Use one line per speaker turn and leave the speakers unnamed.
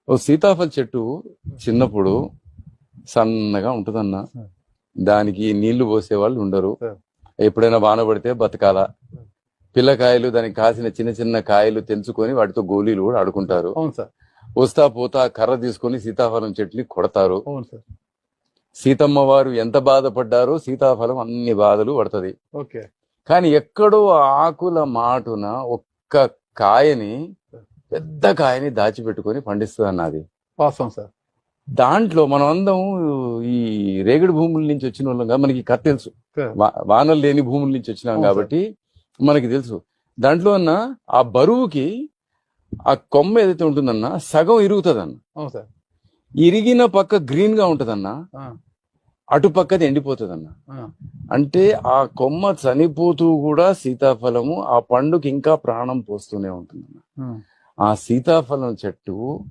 ఓ సీతాఫల చెట్టు చిన్నప్పుడు సన్నగా ఉంటుందన్న. దానికి నీళ్లు పోసే వాళ్ళు ఉండరు. ఎప్పుడైనా వాన పడితే బతకాల. పిల్లకాయలు దానికి కాసిన చిన్న చిన్న కాయలు తెంచుకొని వాటితో గోళీలు కూడా ఆడుకుంటారు.
అవును సార్.
వస్తా పోతా కర్ర తీసుకొని సీతాఫలం చెట్టుని కొడతారు.
అవును సార్.
సీతమ్మ వారు ఎంత బాధపడ్డారో సీతాఫలం అన్ని బాధలు పడుతుంది.
ఓకే.
కానీ ఎక్కడో ఆకుల మాటున ఒక్క కాయని, పెద్ద కాయని దాచిపెట్టుకొని పండిస్తుంది అన్నది
వాస్తవం సార్.
దాంట్లో మనం అందరం ఈ రేగడి భూముల నుంచి వచ్చిన వాళ్ళం కాబట్టి మనకి కథ తెలుసు. వానలు లేని భూముల నుంచి వచ్చినాం కాబట్టి మనకి తెలుసు. దాంట్లో అన్న ఆ బరువుకి ఆ కొమ్మ ఏదైతే ఉంటుందన్న సగం ఇరుగుతుందన్న.
అవును సార్.
ఇరిగిన పక్క గ్రీన్ గా ఉంటదన్న, అటు పక్కది ఎండిపోతుందన్న. అంటే ఆ కొమ్మ చనిపోతూ కూడా సీతాఫలము ఆ పండుకి ఇంకా ప్రాణం పోస్తూనే ఉంటుందన్న. ఆ సీతాఫలం చెట్టు